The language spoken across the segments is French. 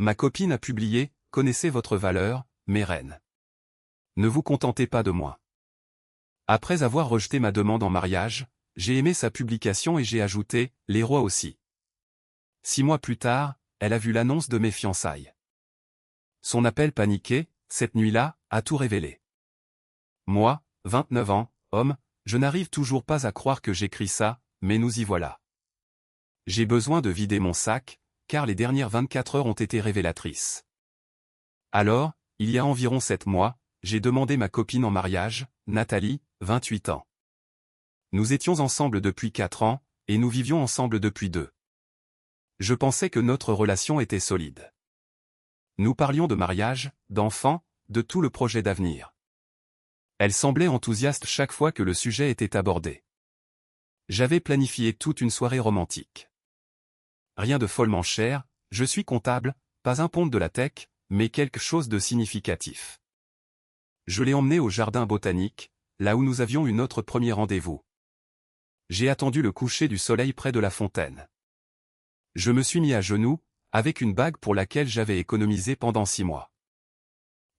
Ma copine a publié « Connaissez votre valeur, mes reines. Ne vous contentez pas de moi ». Après avoir rejeté ma demande en mariage, j'ai aimé sa publication et j'ai ajouté « Les rois aussi ». 6 mois plus tard, elle a vu l'annonce de mes fiançailles. Son appel paniqué, cette nuit-là, a tout révélé. Moi, 29 ans, homme, je n'arrive toujours pas à croire que j'écris ça, mais nous y voilà. J'ai besoin de vider mon sac, car les dernières 24 heures ont été révélatrices. Alors, il y a environ 7 mois, j'ai demandé ma copine en mariage, Nathalie, 28 ans. Nous étions ensemble depuis 4 ans, et nous vivions ensemble depuis 2. Je pensais que notre relation était solide. Nous parlions de mariage, d'enfants, de tout le projet d'avenir. Elle semblait enthousiaste chaque fois que le sujet était abordé. J'avais planifié toute une soirée romantique. Rien de follement cher, je suis comptable, pas un ponte de la tech, mais quelque chose de significatif. Je l'ai emmenée au jardin botanique, là où nous avions eu notre premier rendez-vous. J'ai attendu le coucher du soleil près de la fontaine. Je me suis mis à genoux, avec une bague pour laquelle j'avais économisé pendant 6 mois.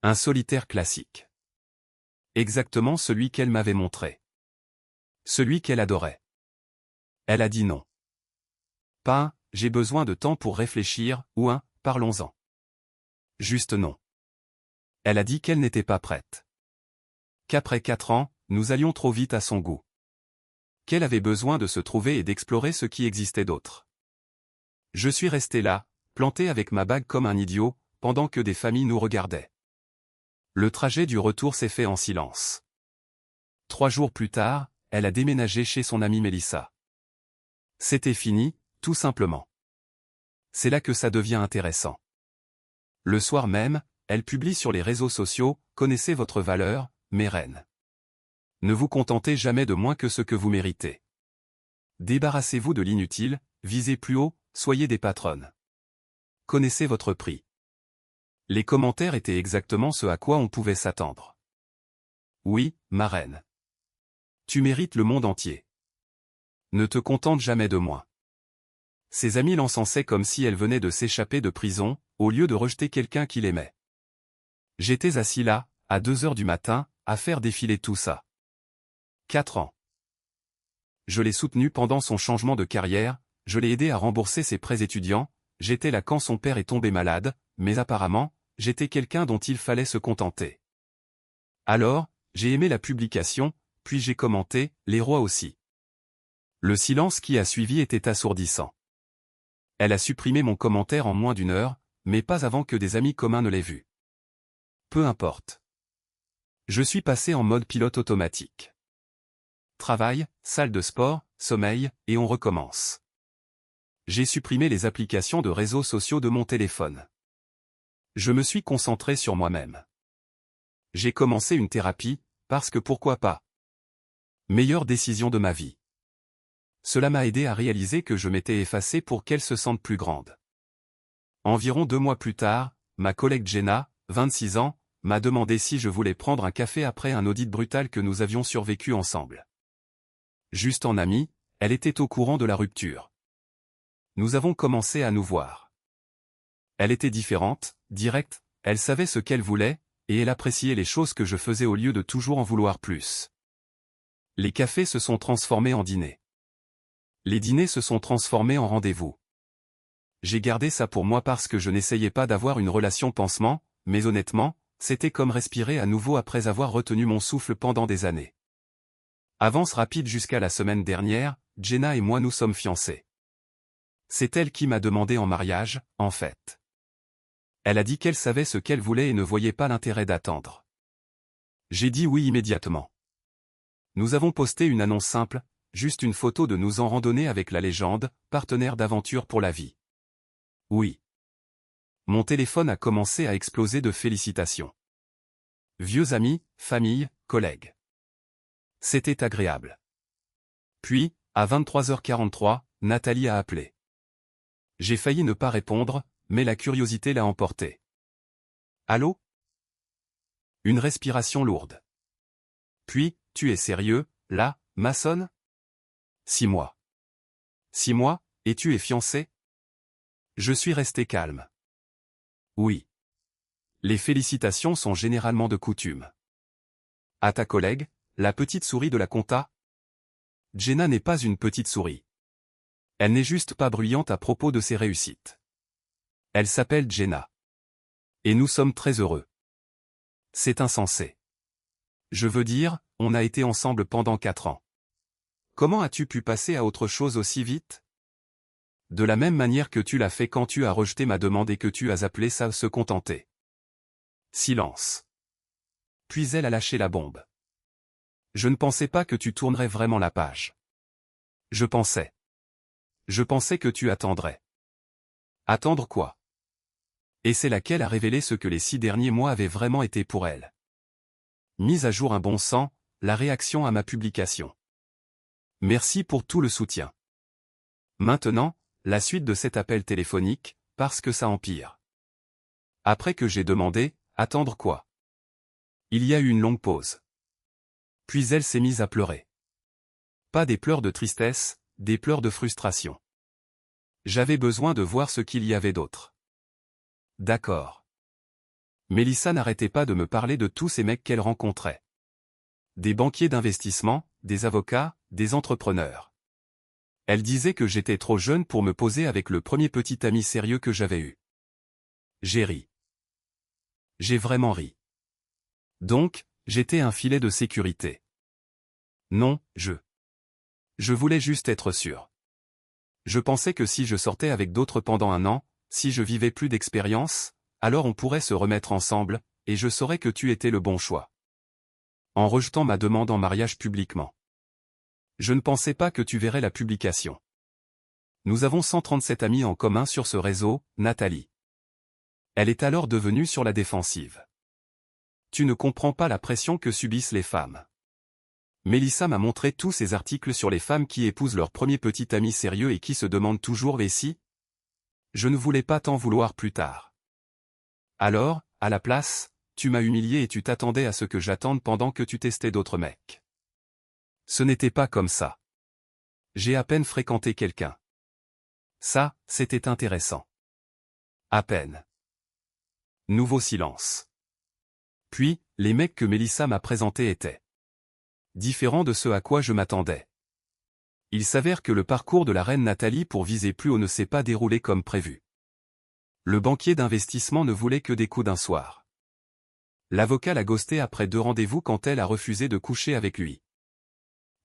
Un solitaire classique. Exactement celui qu'elle m'avait montré. Celui qu'elle adorait. Elle a dit non. Pas un « j'ai besoin de temps pour réfléchir » ou un « parlons-en ». Juste non. Elle a dit qu'elle n'était pas prête. Qu'après 4 ans, nous allions trop vite à son goût. Qu'elle avait besoin de se trouver et d'explorer ce qui existait d'autre. Je suis resté là, planté avec ma bague comme un idiot, pendant que des familles nous regardaient. Le trajet du retour s'est fait en silence. 3 jours plus tard, elle a déménagé chez son amie Mélissa. C'était fini, tout simplement. C'est là que ça devient intéressant. Le soir même, elle publie sur les réseaux sociaux « Connaissez votre valeur, mes reines. Ne vous contentez jamais de moins que ce que vous méritez. Débarrassez-vous de l'inutile, visez plus haut, soyez des patronnes. Connaissez votre prix. » Les commentaires étaient exactement ce à quoi on pouvait s'attendre. Oui, ma reine. Tu mérites le monde entier. Ne te contente jamais de moins. Ses amis l'encensaient comme si elle venait de s'échapper de prison, au lieu de rejeter quelqu'un qu'il aimait. J'étais assis là, à 2 heures du matin, à faire défiler tout ça. 4 ans. Je l'ai soutenu pendant son changement de carrière, je l'ai aidé à rembourser ses prêts étudiants, j'étais là quand son père est tombé malade, mais apparemment, j'étais quelqu'un dont il fallait se contenter. Alors, j'ai aimé la publication, puis j'ai commenté « Les rois aussi ». Le silence qui a suivi était assourdissant. Elle a supprimé mon commentaire en moins d'1 heure, mais pas avant que des amis communs ne l'aient vu. Peu importe. Je suis passé en mode pilote automatique. Travail, salle de sport, sommeil, et on recommence. J'ai supprimé les applications de réseaux sociaux de mon téléphone. Je me suis concentré sur moi-même. J'ai commencé une thérapie, parce que pourquoi pas. Meilleure décision de ma vie. Cela m'a aidé à réaliser que je m'étais effacé pour qu'elle se sente plus grande. Environ 2 mois plus tard, ma collègue Jenna, 26 ans, m'a demandé si je voulais prendre un café après un audit brutal que nous avions survécu ensemble. Juste en amie, elle était au courant de la rupture. Nous avons commencé à nous voir. Elle était différente, directe, elle savait ce qu'elle voulait, et elle appréciait les choses que je faisais au lieu de toujours en vouloir plus. Les cafés se sont transformés en dîners. Les dîners se sont transformés en rendez-vous. J'ai gardé ça pour moi parce que je n'essayais pas d'avoir une relation pansement, mais honnêtement, c'était comme respirer à nouveau après avoir retenu mon souffle pendant des années. Avance rapide jusqu'à la semaine dernière, Jenna et moi nous sommes fiancés. C'est elle qui m'a demandé en mariage, en fait. Elle a dit qu'elle savait ce qu'elle voulait et ne voyait pas l'intérêt d'attendre. J'ai dit oui immédiatement. Nous avons posté une annonce simple, juste une photo de nous en randonnée avec la légende, partenaire d'aventure pour la vie. Oui. Mon téléphone a commencé à exploser de félicitations. Vieux amis, famille, collègues. C'était agréable. Puis, à 23h43, Nathalie a appelé. J'ai failli ne pas répondre, mais la curiosité l'a emporté. Allô? Une respiration lourde. Puis, tu es sérieux, là, maçonne? 6 mois. 6 mois, et tu es fiancé? Je suis resté calme. Oui. Les félicitations sont généralement de coutume. À ta collègue, la petite souris de la compta? Jenna n'est pas une petite souris. Elle n'est juste pas bruyante à propos de ses réussites. Elle s'appelle Jenna. Et nous sommes très heureux. C'est insensé. Je veux dire, on a été ensemble pendant 4 ans. Comment as-tu pu passer à autre chose aussi vite? De la même manière que tu l'as fait quand tu as rejeté ma demande et que tu as appelé ça se contenter. Silence. Puis elle a lâché la bombe. Je ne pensais pas que tu tournerais vraiment la page. Je pensais que tu attendrais. Attendre quoi? Et c'est laquelle a révélé ce que les 6 derniers mois avaient vraiment été pour elle. Mise à jour un bon sang, la réaction à ma publication. Merci pour tout le soutien. Maintenant, la suite de cet appel téléphonique, parce que ça empire. Après que j'ai demandé, attendre quoi? Il y a eu une longue pause. Puis elle s'est mise à pleurer. Pas des pleurs de tristesse, des pleurs de frustration. J'avais besoin de voir ce qu'il y avait d'autre. D'accord. Mélissa n'arrêtait pas de me parler de tous ces mecs qu'elle rencontrait. Des banquiers d'investissement, des avocats, des entrepreneurs. Elle disait que j'étais trop jeune pour me poser avec le premier petit ami sérieux que j'avais eu. J'ai ri. J'ai vraiment ri. Donc, j'étais un filet de sécurité. Non, je voulais juste être sûr. Je pensais que si je sortais avec d'autres pendant 1 an, si je vivais plus d'expérience, alors on pourrait se remettre ensemble, et je saurais que tu étais le bon choix. En rejetant ma demande en mariage publiquement. Je ne pensais pas que tu verrais la publication. Nous avons 137 amis en commun sur ce réseau, Nathalie. Elle est alors devenue sur la défensive. Tu ne comprends pas la pression que subissent les femmes. Mélissa m'a montré tous ces articles sur les femmes qui épousent leur premier petit ami sérieux et qui se demandent toujours « et si ?» Je ne voulais pas t'en vouloir plus tard. Alors, à la place, tu m'as humilié et tu t'attendais à ce que j'attende pendant que tu testais d'autres mecs. Ce n'était pas comme ça. J'ai à peine fréquenté quelqu'un. Ça, c'était intéressant. À peine. Nouveau silence. Puis, les mecs que Mélissa m'a présentés étaient différents de ce à quoi je m'attendais. Il s'avère que le parcours de la reine Nathalie pour viser plus haut ne s'est pas déroulé comme prévu. Le banquier d'investissement ne voulait que des coups d'un soir. L'avocat l'a ghosté après 2 rendez-vous quand elle a refusé de coucher avec lui.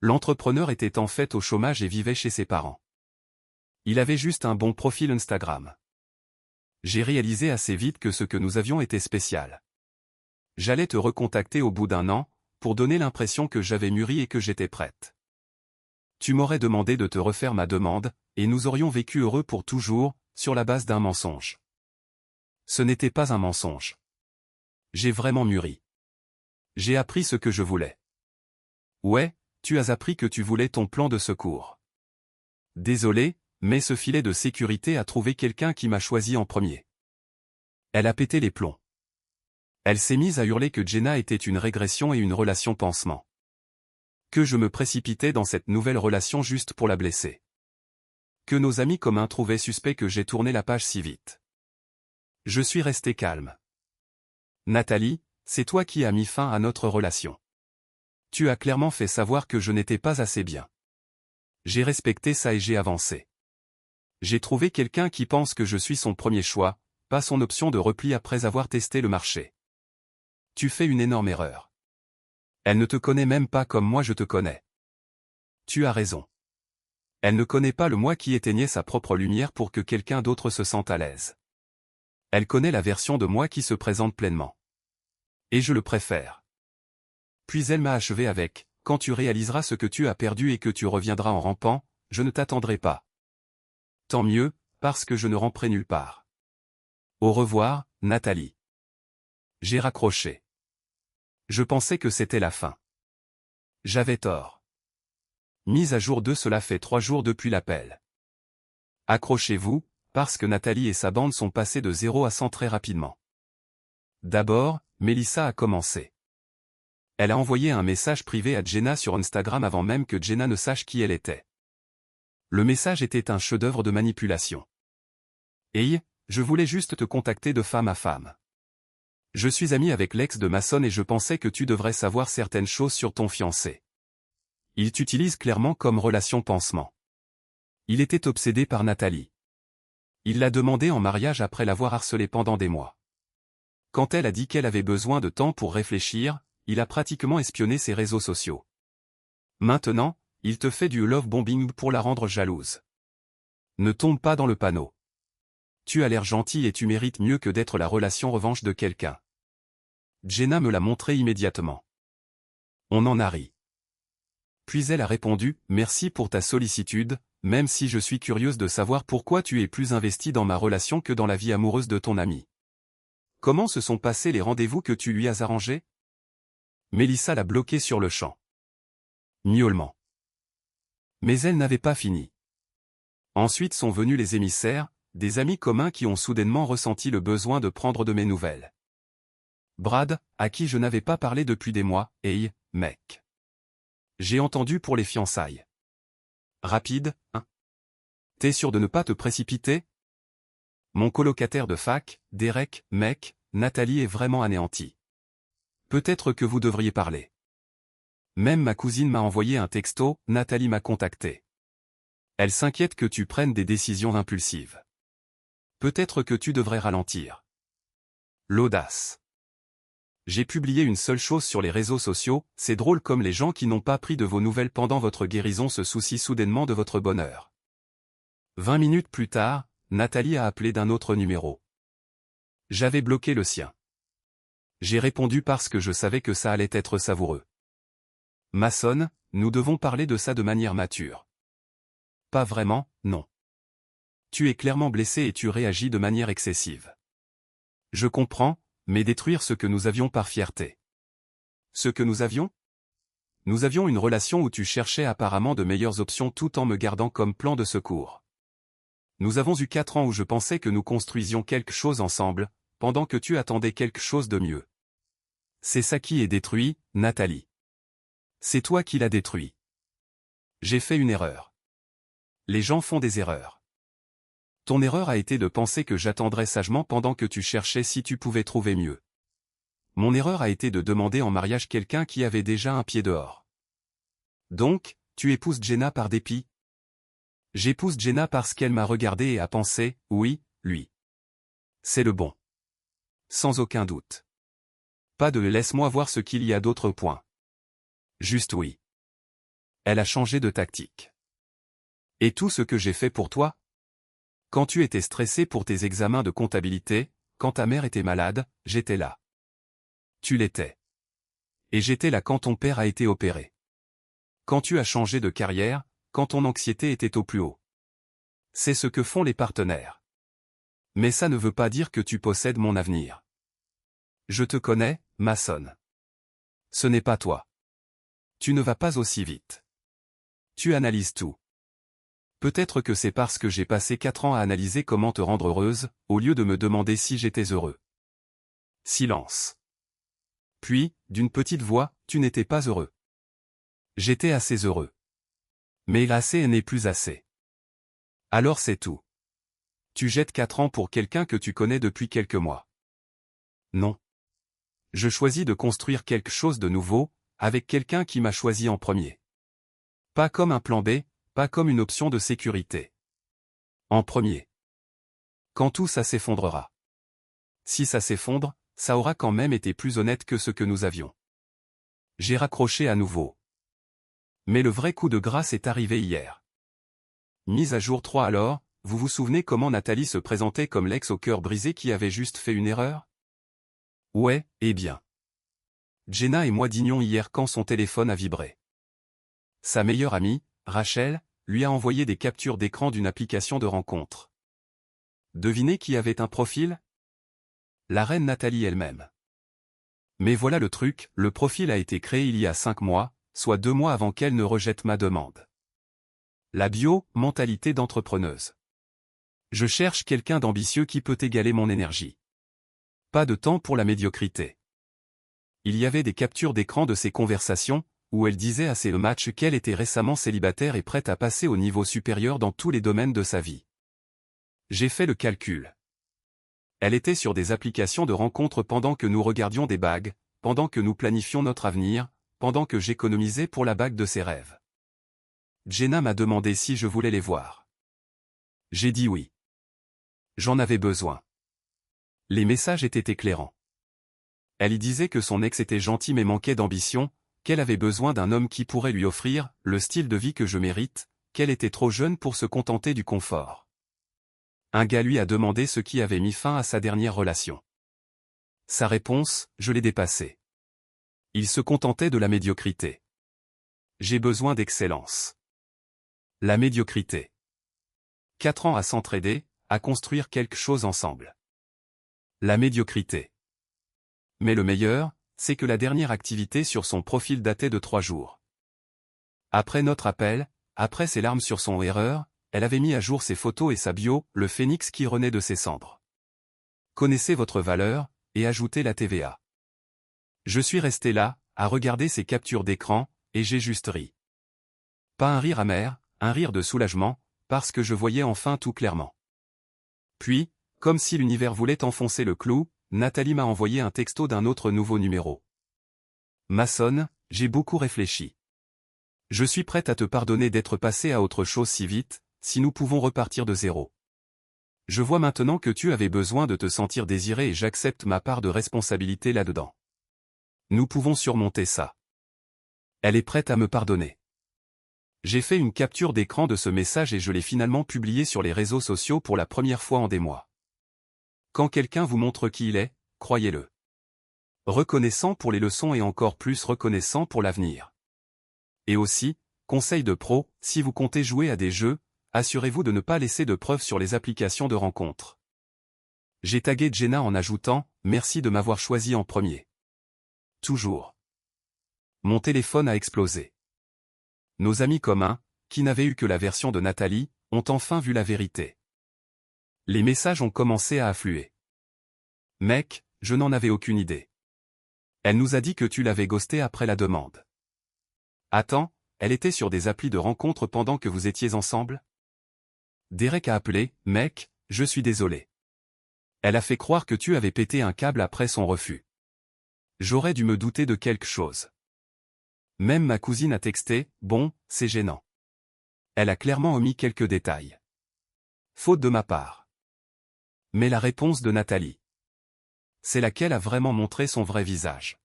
L'entrepreneur était en fait au chômage et vivait chez ses parents. Il avait juste un bon profil Instagram. J'ai réalisé assez vite que ce que nous avions était spécial. J'allais te recontacter au bout d'1 an, pour donner l'impression que j'avais mûri et que j'étais prête. Tu m'aurais demandé de te refaire ma demande, et nous aurions vécu heureux pour toujours, sur la base d'un mensonge. Ce n'était pas un mensonge. J'ai vraiment mûri. J'ai appris ce que je voulais. Ouais, tu as appris que tu voulais ton plan de secours. Désolé, mais ce filet de sécurité a trouvé quelqu'un qui m'a choisi en premier. Elle a pété les plombs. Elle s'est mise à hurler que Jenna était une régression et une relation pansement. Que je me précipitais dans cette nouvelle relation juste pour la blesser. Que nos amis communs trouvaient suspect que j'ai tourné la page si vite. Je suis resté calme. Nathalie, c'est toi qui as mis fin à notre relation. Tu as clairement fait savoir que je n'étais pas assez bien. J'ai respecté ça et j'ai avancé. J'ai trouvé quelqu'un qui pense que je suis son premier choix, pas son option de repli après avoir testé le marché. Tu fais une énorme erreur. Elle ne te connaît même pas comme moi je te connais. Tu as raison. Elle ne connaît pas le moi qui éteignait sa propre lumière pour que quelqu'un d'autre se sente à l'aise. Elle connaît la version de moi qui se présente pleinement. Et je le préfère. Puis elle m'a achevé avec « Quand tu réaliseras ce que tu as perdu et que tu reviendras en rampant, je ne t'attendrai pas. » Tant mieux, parce que je ne ramperai nulle part. Au revoir, Nathalie. J'ai raccroché. Je pensais que c'était la fin. J'avais tort. Mise à jour 2, cela fait 3 jours depuis l'appel. Accrochez-vous, parce que Nathalie et sa bande sont passés de 0 à 100 très rapidement. D'abord, Mélissa a commencé. Elle a envoyé un message privé à Jenna sur Instagram avant même que Jenna ne sache qui elle était. Le message était un chef-d'œuvre de manipulation. Hey, Je voulais juste te contacter de femme à femme. Je suis ami avec l'ex de Mason et je pensais que tu devrais savoir certaines choses sur ton fiancé. Il t'utilise clairement comme relation pansement. Il était obsédé par Nathalie. Il l'a demandé en mariage après l'avoir harcelée pendant des mois. Quand elle a dit qu'elle avait besoin de temps pour réfléchir, il a pratiquement espionné ses réseaux sociaux. Maintenant, il te fait du love bombing pour la rendre jalouse. Ne tombe pas dans le panneau. Tu as l'air gentil et tu mérites mieux que d'être la relation revanche de quelqu'un. Jenna me l'a montré immédiatement. On en a ri. Puis elle a répondu, merci pour ta sollicitude, même si je suis curieuse de savoir pourquoi tu es plus investi dans ma relation que dans la vie amoureuse de ton ami. Comment se sont passés les rendez-vous que tu lui as arrangés? Mélissa l'a bloqué sur le champ. Miaulement. Mais elle n'avait pas fini. Ensuite sont venus les émissaires, des amis communs qui ont soudainement ressenti le besoin de prendre de mes nouvelles. Brad, à qui je n'avais pas parlé depuis des mois, hey, mec. J'ai entendu pour les fiançailles. Rapide, hein? T'es sûr de ne pas te précipiter? Mon colocataire de fac, Derek, mec, Nathalie est vraiment anéantie. Peut-être que vous devriez parler. Même ma cousine m'a envoyé un texto, Nathalie m'a contacté. Elle s'inquiète que tu prennes des décisions impulsives. Peut-être que tu devrais ralentir. L'audace. J'ai publié une seule chose sur les réseaux sociaux, c'est drôle comme les gens qui n'ont pas pris de vos nouvelles pendant votre guérison se soucient soudainement de votre bonheur. 20 minutes plus tard, Nathalie a appelé d'un autre numéro. J'avais bloqué le sien. J'ai répondu parce que je savais que ça allait être savoureux. Mason, nous devons parler de ça de manière mature. Pas vraiment, non. Tu es clairement blessé et tu réagis de manière excessive. Je comprends, mais détruire ce que nous avions par fierté. Ce que nous avions? Nous avions une relation où tu cherchais apparemment de meilleures options tout en me gardant comme plan de secours. Nous avons eu 4 ans où je pensais que nous construisions quelque chose ensemble, pendant que tu attendais quelque chose de mieux. C'est ça qui est détruit, Nathalie. C'est toi qui l'as détruit. J'ai fait une erreur. Les gens font des erreurs. Ton erreur a été de penser que j'attendrais sagement pendant que tu cherchais si tu pouvais trouver mieux. Mon erreur a été de demander en mariage quelqu'un qui avait déjà un pied dehors. Donc, tu épouses Jenna par dépit? J'épouse Jenna parce qu'elle m'a regardé et a pensé, oui, lui. C'est le bon. Sans aucun doute. Pas de laisse-moi voir ce qu'il y a d'autre point. Juste oui. Elle a changé de tactique. Et tout ce que j'ai fait pour toi? Quand tu étais stressé pour tes examens de comptabilité, quand ta mère était malade, j'étais là. Tu l'étais. Et j'étais là quand ton père a été opéré. Quand tu as changé de carrière, quand ton anxiété était au plus haut. C'est ce que font les partenaires. Mais ça ne veut pas dire que tu possèdes mon avenir. Je te connais, Mason. Ce n'est pas toi. Tu ne vas pas aussi vite. Tu analyses tout. Peut-être que c'est parce que j'ai passé 4 ans à analyser comment te rendre heureuse, au lieu de me demander si j'étais heureux. Silence. Puis, d'une petite voix, tu n'étais pas heureux. J'étais assez heureux. Mais assez n'est plus assez. Alors c'est tout. Tu jettes 4 ans pour quelqu'un que tu connais depuis quelques mois. Non. Je choisis de construire quelque chose de nouveau, avec quelqu'un qui m'a choisi en premier. Pas comme un plan B, pas comme une option de sécurité. En premier. Quand tout ça s'effondrera. Si ça s'effondre, ça aura quand même été plus honnête que ce que nous avions. J'ai raccroché à nouveau. Mais le vrai coup de grâce est arrivé hier. Mise à jour 3 alors, vous vous souvenez comment Nathalie se présentait comme l'ex au cœur brisé qui avait juste fait une erreur? Ouais, eh bien. Jenna et moi dînions hier quand son téléphone a vibré. Sa meilleure amie, Rachel, lui a envoyé des captures d'écran d'une application de rencontre. Devinez qui avait un profil? La reine Nathalie elle-même. Mais voilà le truc, le profil a été créé il y a 5 mois, soit 2 mois avant qu'elle ne rejette ma demande. La bio, mentalité d'entrepreneuse. Je cherche quelqu'un d'ambitieux qui peut égaler mon énergie. Pas de temps pour la médiocrité. Il y avait des captures d'écran de ces conversations, où elle disait à ses matchs qu'elle était récemment célibataire et prête à passer au niveau supérieur dans tous les domaines de sa vie. J'ai fait le calcul. Elle était sur des applications de rencontres pendant que nous regardions des bagues, pendant que nous planifions notre avenir, pendant que j'économisais pour la bague de ses rêves. Jenna m'a demandé si je voulais les voir. J'ai dit oui. J'en avais besoin. Les messages étaient éclairants. Elle y disait que son ex était gentil mais manquait d'ambition, qu'elle avait besoin d'un homme qui pourrait lui offrir le style de vie que je mérite, qu'elle était trop jeune pour se contenter du confort. Un gars lui a demandé ce qui avait mis fin à sa dernière relation. Sa réponse, je l'ai dépassé. Il se contentait de la médiocrité. J'ai besoin d'excellence. La médiocrité. 4 ans à s'entraider, à construire quelque chose ensemble. La médiocrité. Mais le meilleur, c'est que la dernière activité sur son profil datait de 3 jours. Après notre appel, après ses larmes sur son erreur, elle avait mis à jour ses photos et sa bio, le phénix qui renaît de ses cendres. Connaissez votre valeur, et ajoutez la TVA. Je suis resté là, à regarder ses captures d'écran, et j'ai juste ri. Pas un rire amer, un rire de soulagement, parce que je voyais enfin tout clairement. Puis, comme si l'univers voulait enfoncer le clou, Nathalie m'a envoyé un texto d'un autre nouveau numéro. Maçonne, j'ai beaucoup réfléchi. Je suis prête à te pardonner d'être passé à autre chose si vite, si nous pouvons repartir de zéro. Je vois maintenant que tu avais besoin de te sentir désiré et j'accepte ma part de responsabilité là-dedans. Nous pouvons surmonter ça. Elle est prête à me pardonner. J'ai fait une capture d'écran de ce message et je l'ai finalement publié sur les réseaux sociaux pour la première fois en des mois. Quand quelqu'un vous montre qui il est, croyez-le. Reconnaissant pour les leçons et encore plus reconnaissant pour l'avenir. Et aussi, conseil de pro, si vous comptez jouer à des jeux, assurez-vous de ne pas laisser de preuves sur les applications de rencontres. J'ai tagué Jenna en ajoutant « Merci de m'avoir choisi en premier ». Toujours. Mon téléphone a explosé. Nos amis communs, qui n'avaient eu que la version de Nathalie, ont enfin vu la vérité. Les messages ont commencé à affluer. Mec, je n'en avais aucune idée. Elle nous a dit que tu l'avais ghosté après la demande. Attends, elle était sur des applis de rencontres pendant que vous étiez ensemble? Derek a appelé, mec, je suis désolé. Elle a fait croire que tu avais pété un câble après son refus. J'aurais dû me douter de quelque chose. Même ma cousine a texté, bon, c'est gênant. Elle a clairement omis quelques détails. Faute de ma part. Mais la réponse de Nathalie. C'est laquelle a vraiment montré son vrai visage.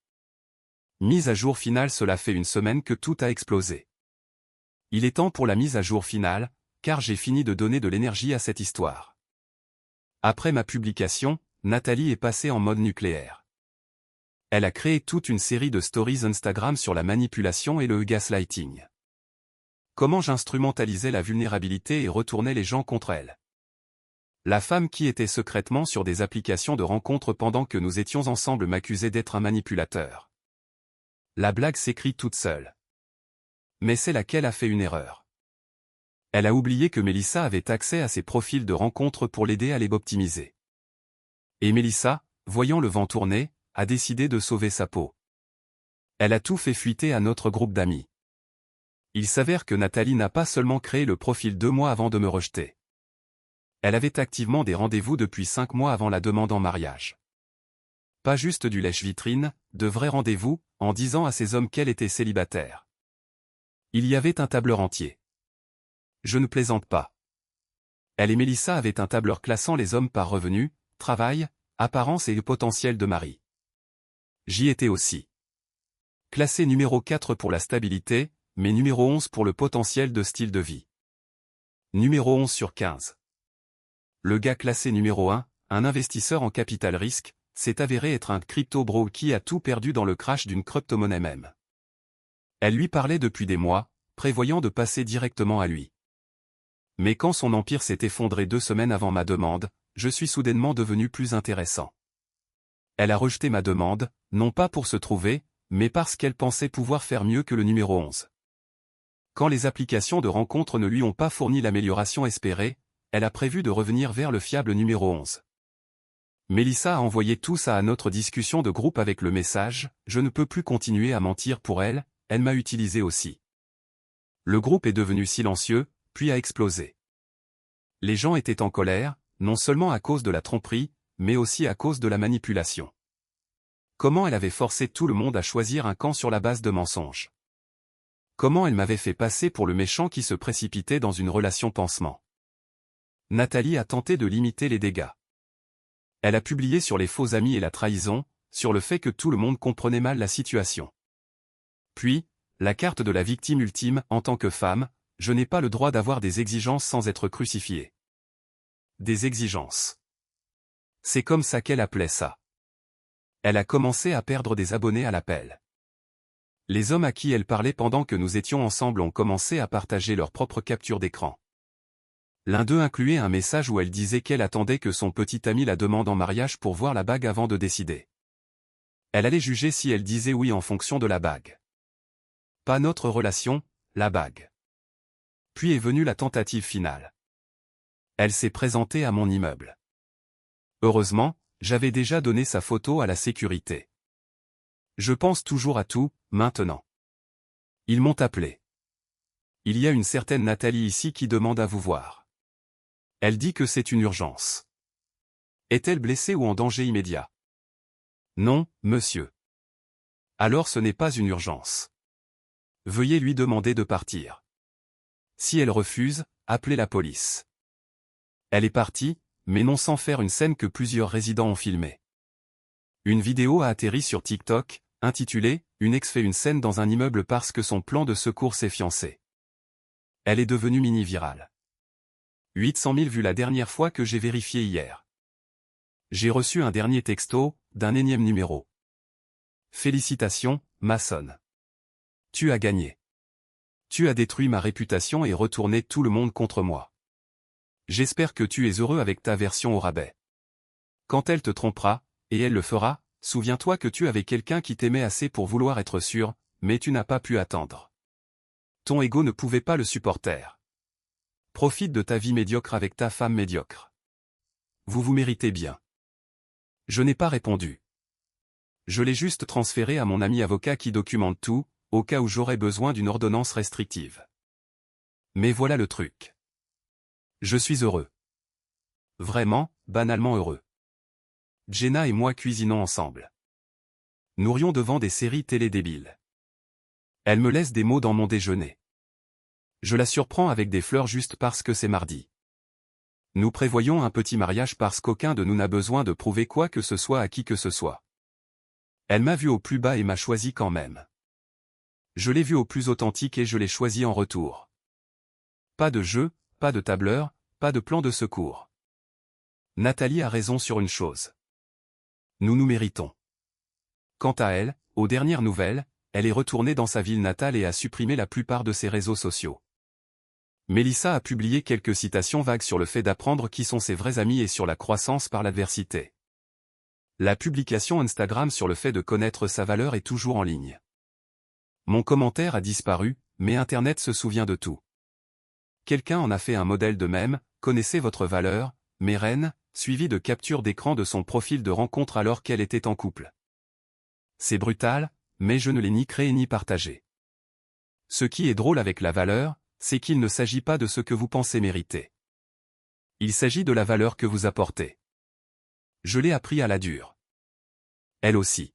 Mise à jour finale, cela fait une semaine que tout a explosé. Il est temps pour la mise à jour finale, car j'ai fini de donner de l'énergie à cette histoire. Après ma publication, Nathalie est passée en mode nucléaire. Elle a créé toute une série de stories Instagram sur la manipulation et le gaslighting. Comment j'instrumentalisais la vulnérabilité et retournais les gens contre elle. La femme qui était secrètement sur des applications de rencontres pendant que nous étions ensemble m'accusait d'être un manipulateur. La blague s'écrit toute seule. Mais c'est laquelle a fait une erreur. Elle a oublié que Mélissa avait accès à ses profils de rencontres pour l'aider à les optimiser. Et Mélissa, voyant le vent tourner, a décidé de sauver sa peau. Elle a tout fait fuiter à notre groupe d'amis. Il s'avère que Nathalie n'a pas seulement créé le profil 2 mois avant de me rejeter. Elle avait activement des rendez-vous depuis 5 mois avant la demande en mariage. Pas juste du lèche-vitrine, de vrais rendez-vous, en disant à ces hommes qu'elle était célibataire. Il y avait un tableur entier. Je ne plaisante pas. Elle et Mélissa avaient un tableur classant les hommes par revenu, travail, apparence et le potentiel de mari. J'y étais aussi. Classé numéro 4 pour la stabilité, mais numéro 11 pour le potentiel de style de vie. Numéro 11 sur 15. Le gars classé numéro 1, un investisseur en capital risque, s'est avéré être un crypto-bro qui a tout perdu dans le crash d'une crypto-monnaie même. Elle lui parlait depuis des mois, prévoyant de passer directement à lui. Mais quand son empire s'est effondré 2 semaines avant ma demande, je suis soudainement devenu plus intéressant. Elle a rejeté ma demande, non pas pour se trouver, mais parce qu'elle pensait pouvoir faire mieux que le numéro 11. Quand les applications de rencontre ne lui ont pas fourni l'amélioration espérée, elle a prévu de revenir vers le fiable numéro 11. Mélissa a envoyé tout ça à notre discussion de groupe avec le message « Je ne peux plus continuer à mentir pour elle, elle m'a utilisé aussi ». Le groupe est devenu silencieux, puis a explosé. Les gens étaient en colère, non seulement à cause de la tromperie, mais aussi à cause de la manipulation. Comment elle avait forcé tout le monde à choisir un camp sur la base de mensonges. Comment elle m'avait fait passer pour le méchant qui se précipitait dans une relation pansement. Nathalie a tenté de limiter les dégâts. Elle a publié sur les faux amis et la trahison, sur le fait que tout le monde comprenait mal la situation. Puis, la carte de la victime ultime, en tant que femme, je n'ai pas le droit d'avoir des exigences sans être crucifiée. Des exigences. C'est comme ça qu'elle appelait ça. Elle a commencé à perdre des abonnés à l'appel. Les hommes à qui elle parlait pendant que nous étions ensemble ont commencé à partager leurs propres captures d'écran. L'un d'eux incluait un message où elle disait qu'elle attendait que son petit ami la demande en mariage pour voir la bague avant de décider. Elle allait juger si elle disait oui en fonction de la bague. Pas notre relation, la bague. Puis est venue la tentative finale. Elle s'est présentée à mon immeuble. Heureusement, j'avais déjà donné sa photo à la sécurité. Je pense toujours à tout, maintenant. Ils m'ont appelé. Il y a une certaine Nathalie ici qui demande à vous voir. Elle dit que c'est une urgence. Est-elle blessée ou en danger immédiat? Non, monsieur. Alors ce n'est pas une urgence. Veuillez lui demander de partir. Si elle refuse, appelez la police. Elle est partie, mais non sans faire une scène que plusieurs résidents ont filmée. Une vidéo a atterri sur TikTok, intitulée « Une ex fait une scène dans un immeuble parce que son plan de secours s'est fiancé ». Elle est devenue mini-virale. 800 000 vues la dernière fois que j'ai vérifié hier. J'ai reçu un dernier texto, d'un énième numéro. Félicitations, Mason. Tu as gagné. Tu as détruit ma réputation et retourné tout le monde contre moi. J'espère que tu es heureux avec ta version au rabais. Quand elle te trompera, et elle le fera, souviens-toi que tu avais quelqu'un qui t'aimait assez pour vouloir être sûr, mais tu n'as pas pu attendre. Ton ego ne pouvait pas le supporter. Profite de ta vie médiocre avec ta femme médiocre. Vous vous méritez bien. Je n'ai pas répondu. Je l'ai juste transféré à mon ami avocat qui documente tout, au cas où j'aurais besoin d'une ordonnance restrictive. Mais voilà le truc. Je suis heureux. Vraiment, banalement heureux. Jenna et moi cuisinons ensemble. Nous rions devant des séries télé débiles. Elle me laisse des mots dans mon déjeuner. Je la surprends avec des fleurs juste parce que c'est mardi. Nous prévoyons un petit mariage parce qu'aucun de nous n'a besoin de prouver quoi que ce soit à qui que ce soit. Elle m'a vu au plus bas et m'a choisi quand même. Je l'ai vu au plus authentique et je l'ai choisi en retour. Pas de jeu, pas de tableur, pas de plan de secours. Nathalie a raison sur une chose. Nous nous méritons. Quant à elle, aux dernières nouvelles, elle est retournée dans sa ville natale et a supprimé la plupart de ses réseaux sociaux. Mélissa a publié quelques citations vagues sur le fait d'apprendre qui sont ses vrais amis et sur la croissance par l'adversité. La publication Instagram sur le fait de connaître sa valeur est toujours en ligne. Mon commentaire a disparu, mais Internet se souvient de tout. Quelqu'un en a fait un modèle de même, connaissez votre valeur, mes reines, suivi de capture d'écran de son profil de rencontre alors qu'elle était en couple. C'est brutal, mais je ne l'ai ni créé ni partagé. Ce qui est drôle avec la valeur, c'est qu'il ne s'agit pas de ce que vous pensez mériter. Il s'agit de la valeur que vous apportez. Je l'ai appris à la dure. Elle aussi.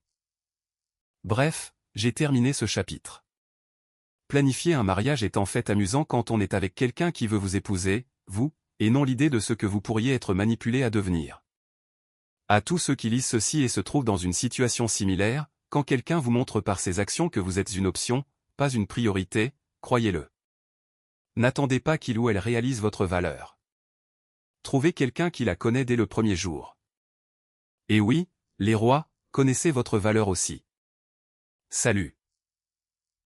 Bref, j'ai terminé ce chapitre. Planifier un mariage est en fait amusant quand on est avec quelqu'un qui veut vous épouser, vous, et non l'idée de ce que vous pourriez être manipulé à devenir. À tous ceux qui lisent ceci et se trouvent dans une situation similaire, quand quelqu'un vous montre par ses actions que vous êtes une option, pas une priorité, croyez-le. N'attendez pas qu'il ou elle réalise votre valeur. Trouvez quelqu'un qui la connaît dès le premier jour. Et oui, les rois, connaissez votre valeur aussi. Salut.